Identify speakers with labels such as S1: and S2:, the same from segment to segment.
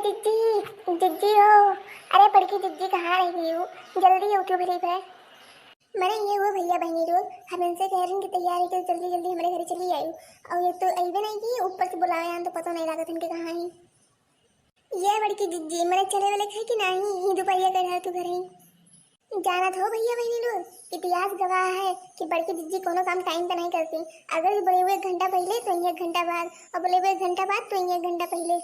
S1: जिज्जी जिज्जी हो। अरे बड़की जिज्जी कहाँ रह गई हो? जल्दी उठो मेरे पे। मैंने ये हुआ भैया बहनी रोल हम इनसे कह रहे हैं कि तैयारी तो जल्दी जल्दी हमारे घर चली आई। और ये तो आई भी नहीं की ऊपर से बुलाया तो पता नहीं लगा इनके कहाँ ही। ये बड़की जिज्जी मैंने चले वाले खे कि नहीं दोपहरिया कर रहा तू घर ही जाना था भैया बहनी लोग। इतिहास गवाह है कि बड़की जिज्जी कोनो काम टाइम पे नहीं करती। अगर बोले हुए 1 घंटा पहले तो 1 घंटा बाद और बोले हुए 1 घंटा बाद तो 1 घंटा पहले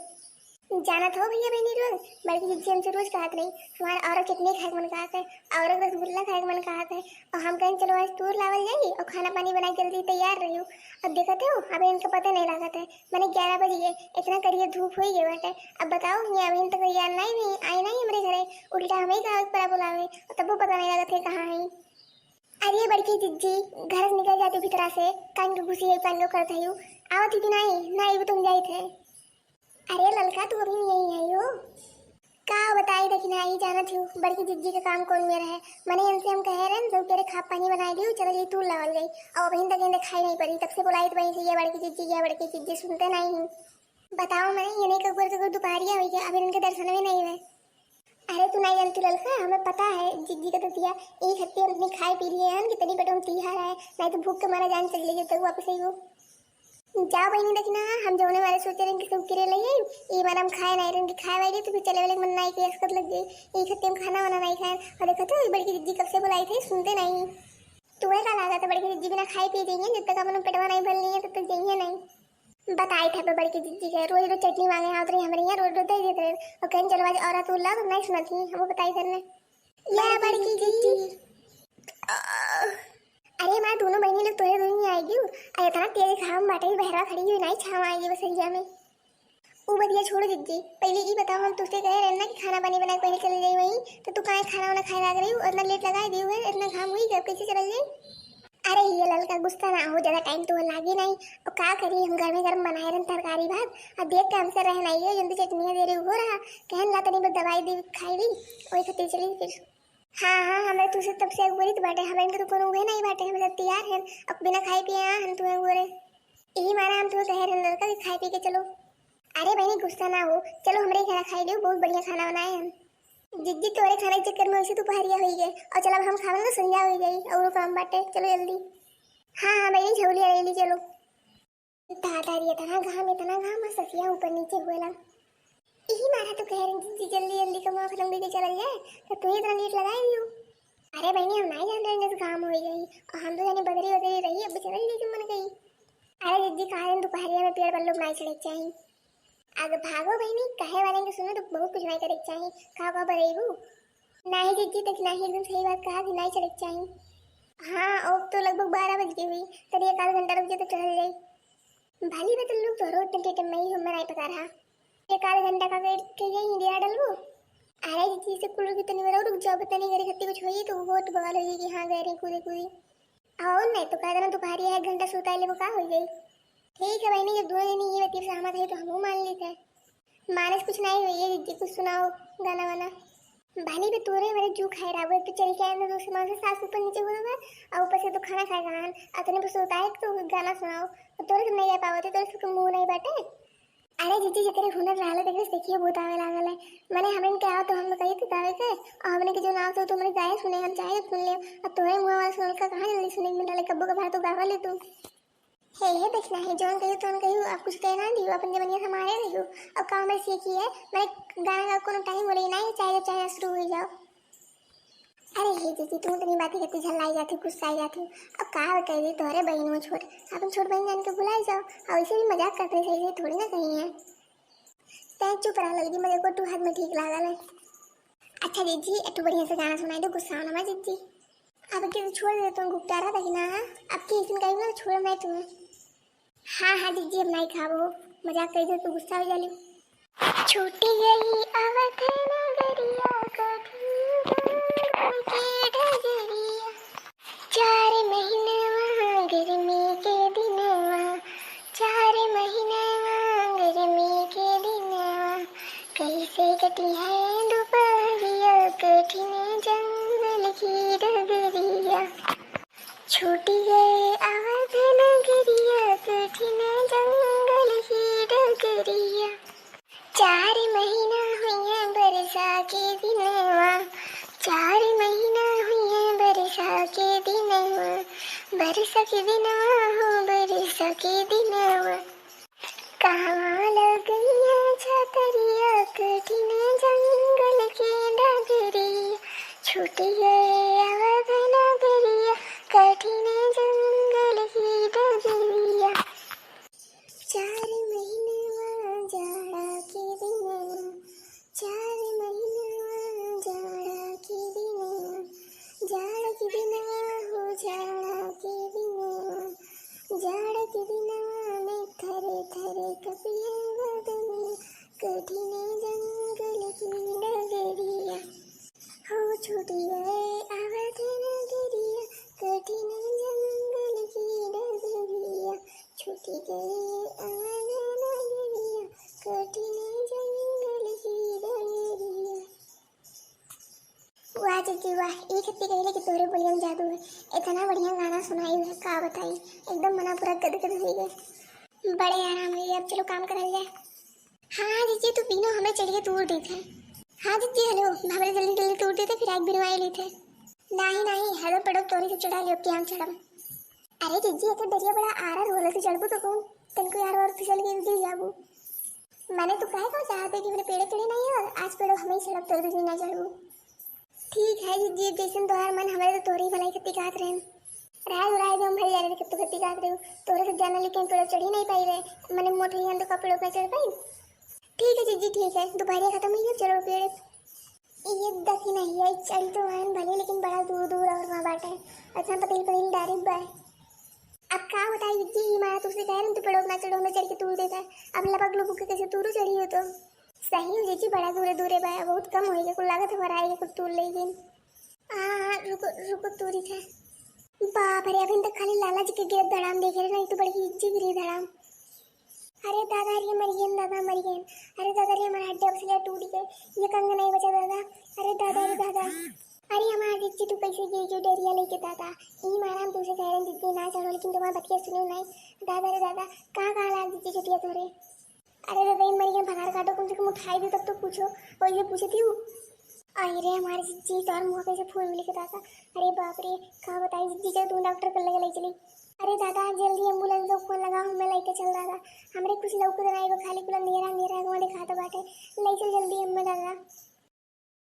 S1: जाना था भैया बहनी रोज। बड़की जिज्जी हमसे रोज कहत रही हमारा औरत कितने खाए मन कहत है, औरत रसगुल्ला खाए मन कहत है। और हम कहें चलो आज टूर लावल जाई और खाना पानी बना जल्दी तैयार रही हूँ। अब देखते हो अभी इनका पता नहीं लागत है। मैंने 11 बज गए इतना करिए धूप हो गए बाटे। अब बताओ ये अभी तक तैयार नहीं आई नहीं हमारे घरे उल्टा हमें कागज पर बुलावे और तब पता नहीं लागत है कहाँ है। अरे बड़की जिज्जी घर से निकल जाती भीतरा से कान के घुसी कान को करते हो आवत थी नहीं भी तुम जाए थे। अरे ललका तू अभी यही आई हो का बताई लेकिन आई जाना थी बड़की जिज्जी का काम कौन मेरा है। मैंने इनसे हम कह रहे हैं तेरे खा पानी बनाई दी चलो ये तू लावल गई और अभी तक इन्हें खाई नहीं पड़ी तब से बुलाई तो वहीं से ये बड़की जिज्जी सुनते नहीं। बताओ मैं ये नहीं कब दोपहरिया हुई है अभी इनके दर्शन में नहीं हुए। अरे तू नहीं जानती ललका हमें पता है जिज्जी का तो दिया एक हफ्ते हम अपनी खाई पी लिए हैं कितनी पेटों में तीहा रहा है नहीं तो भूख के मारा जान चली गई तक वापस आई वो। जाओ बहनी देखना हम जोने वाले सोचे रहे कि सब किरे ले ये बार हम खाए नहीं रहे खाए वाले तो फिर चले वाले मन नहीं केस कर लग गई एक हफ्ते में खाना वाना नहीं खाए और देखो तो बड़की जिज्जी कब से बुलाई थी सुनते नहीं। तुम्हें क्या लगा था बड़की जिज्जी बिना खाए पी जाइए जब तक अपन पेटवा नहीं भर लिए तब तक जाइए नहीं। बताई था बड़की जिज्जी के रोज रोज चटनी मांगे हाथ रही हमारे यहाँ रोज रोज दे देते और कहीं चलो आज औरत उल्ला तो नहीं सुना थी हमको बताई करने या बड़की जिज्जी। अरे मैं दोनों बहनी लोग तोड़े दोनों आएगी अरे इतना तेरे खाम बाटे भी बहरा खड़ी हुई नहीं छाव आएगी बसरिया में। वो बढ़िया छोड़ो जिज्जी पहले ये बताओ हम तुझसे कह रहे ना कि खाना पानी बना पहले चले जाए वहीं तो तू कहाँ खाना वाना खाए लग रही हूँ इतना लेट लगा दी है इतना घाम हुई कब कैसे चल जाए। अरे ये ललका गुस्सा ना हो ज्यादा टाइम तो लागे नहीं और क्या करिए हम घर में गर्म बनाए रहे तरकारी भात और देख के हमसे रहना ही है जल्दी चटनियाँ दे रही हो रहा कहन ला तनी बस दवाई दी खाई दी वही खती चली फिर। हाँ हमें तुझसे तब से बोली तो बाटे हमें तो कोनो हुए नहीं बाटे हम सब तैयार हैं अब बिना खाए पिए हम तुम्हें बोले यही माना हम तुम्हें कह रहे लड़का खाए पी के चलो। अरे बहनी गुस्सा ना हो चलो हमारे खाना खाई लियो बहुत बढ़िया खाना बनाए हम जिज्जी तोरे खाने के चक्कर में उसी दोपहरिया हो गए और चलो अब हम खावे तो संध्या हो गई और काम बाटे चलो जल्दी। हाँ बहनी झोलिया ले ली चलो इतना घाम ससिया ऊपर नीचे हुए लग यही मारा तो कह रही जल्दी जल्दी कमा खत्म देके चल जाए तो तू इतना लेट लगाई दियो। अरे बहनी हम नहीं जान रहे काम हो गई और हम तो जाने बदरी वदरी रही अब चल रही मन गई। अरे जिज्जी कहा दोपहरिया में पेड़ पर लोग नहीं चढ़े चाहिए आगे भागो बहनी कहे वाले के सुनो तो बहुत कुछ नहीं करे चाहिए कहा बरेबू नहीं जिज्जी तक नहीं एकदम सही बात कहा कि नहीं चढ़े चाहिए। हाँ अब तो लगभग 12 बज गई हुई तभी 1 आध घंटा रुक जाए तो चल जाए भाली में तो लोग तो रोड टेंटे में ही हमें नहीं पता रहा 1 आध घंटा का वेट के यही दिया डलबो। अरे जी से कुल की तनी मेरा रुक जाओ पता नहीं गरी खत्ती कुछ होई तो वो तो बवाल होगी कि हाँ गए रही कूदी आओ नहीं तो कह देना दोपहर 1 घंटा सोता है वो का हो गई। ठीक है बहनी जब दोनों जनी ये बात सहमत है तो हम मान लेते हैं मानस कुछ नहीं हुई है जी कुछ सुनाओ गाना वाना भाली पे तोरे मेरे जू खाए रहा वो तो चल के आए दूसरे माँ से सास ऊपर नीचे हुआ और ऊपर से तो खाना खाएगा हान अतने पर सोता है तो गाना सुनाओ तोरे से नहीं आ पावते तो उसको मुंह नहीं बाटे। अरे जीजी जब तेरे हुनर रहा देख देखिए बहुत आवे लागल है मैंने हमें क्या तो हम कही थे दावे के और हमने के जो नाम तो तुमने गाय सुने हम चाहे सुन ले और तुम्हें मुंह वाला सुन का कहां जल्दी सुने मिला ले कब्बू का भात तो गावा ले तू हे देखना है जोन कही तो कही आप कुछ कहना दियो अपन जमनिया से मारे रहियो अब काम में सीखी है मैंने गाना का कोनो टाइम बोले नहीं चाहे शुरू हो जाओ। अरे हे जीजी तू तो नहीं बातें करती झल्लाई जाती गुस्सा आई जाती अब कहा कह दी तोहरे बहन में छोड़ अपन छोट बहन जान के बुलाई जाओ और इसे भी मजाक करते सही से थोड़ी ना कहीं है तय चुप रहा लगी मेरे को तू हाथ में ठीक लगा ले। अच्छा जीजी तू बढ़िया से गाना सुनाई दो गुस्सा होना मैं जीजी अब कि छोड़ दे तुम गुप्ता रहा था कि ना अब की दिन कहीं ना छोड़ मैं तुम्हें। हाँ जीजी अब नहीं खाओ मजाक कर दो तो गुस्सा हो जाली छूटी गई अवध नगरिया कभी 4 महीने वहाँ गर्मी के दिन 4 महीने वहाँ गर्मी के दिन कैसे कटी है दोपहरिया कठिन जंगल की डगरिया छूटी गए अवध नगरिया कठिन जंगल की डगरिया 4 महीना बरसा के दिनवा हो बरसा के दिनवा कहाँ लग गया छतरिया कठिन जंगल के डगरिया छूट गए अवध नगरिया कठिन जंगल की डगरिया 4 महीने जाड़ा के दिन 4 महीने जाड़ा के दिन जाड़ा के दिन हो जाड़ा के दिन जाड़ के दिनवा में थरे थरे कपिए बदन कठिन जंगल की डगरिया हो छूट गए अवध नगरिया कठिन जंगल की डगरिया छूट गए अवध नगरिया कठिन जंगल की डगरिया। वाह जीजी वाह, एक हफ्ते कहले कि तोरे बोलियम जादू है। इतना बढ़िया गाना सुनाई है, का बताई, एकदम मना पूरा गदगद हो गया। बड़े आराम हुए, अब चलो काम करल जाए। हाँ जीजी तू पीनो, हमें चढ़िए तोड़ देते। हाँ जीजी हेलो, हमारे जल्दी जल्दी तोड़ देते फिर आग बिनवाए लेते। नहीं नहीं हेलो पड़ो तोरी से चढ़ा लियो क्या हम चढ़म। अरे जीजी ये तो डरिया बड़ा आरा रोल से चढ़बू तो कौन तनको यार और फिसल के दी जाबू। मैंने तो कहा था चाहते कि मेरे पेड़ चढ़े नहीं और आज पेड़ो हमें सड़क तोड़ भी ना चढ़ू। ठीक है जीजी जैसे तोहार मन हमारे तो तोरी भलाई खत्ती काट रहे हैं। राय जो हम भरी जा रहे थे खत्ती काट रहे हो तोरे से जाना लेकिन पेड़ चढ़ी नहीं पाई रहे मैंने मोटे ही तो का पेड़ पे चढ़ पाई। ठीक है जीजी ठीक है, दोपहर खत्म हुई है चलो पेड़ ये दखी नहीं है चढ़ी तो वाहन भले लेकिन बड़ा दूर दूर और वहाँ बाटे अच्छा पतिल डायरेक्ट बाय। अब क्या बताई जीजी हमारा तुझसे कह रहे तो पेड़ों ना चढ़ो में चढ़ के तूर देता है। अब लपक लुपक के कैसे तूरू चढ़ी हो तो सही हो जीजी बड़ा दूर है बाय बहुत कम होएगा कुल लागत हमारा आएगा कुछ तूर लेगी। हाँ रुको रुको तूरी था बाप रे अभी तक खाली लाला जी के गिरत धड़ाम देखे रहे नहीं तो बड़ी इज्जी गिरी धड़ाम। अरे दादा ये मर गए दादा मर गए। अरे दादा रे हमारा हड्डी से टूट गए ये कंग नहीं बचा दादा। अरे दादा अरे हमारा जिज्जी तू कैसे गिर जो डरिया लेके दादा ई मारा हम तुझे कह रहे जिज्जी ना चढ़ो लेकिन तुम्हारा बतिया सुनो नहीं। दादा रे दादा कहाँ लाग जिज्जी छुटिया तोरे। अरे दादा ये मर गए भगाड़ काटो कम से कम उठाई दो तब तो पूछो और ये पूछती हूँ। अरे हमारी जिज्जी तो और मुँह कैसे फूल मिले के दादा। अरे बाप रे कहाँ बताई जिज्जी चल तुम डॉक्टर कर लगे ले चली। अरे दादा जल्दी एम्बुलेंस को फोन लगाओ हमें लेके चल दादा हमरे कुछ लोग को खाली कुल अंधेरा अंधेरा दिखा तो बाटे ले चल जल्दी हमें दादा।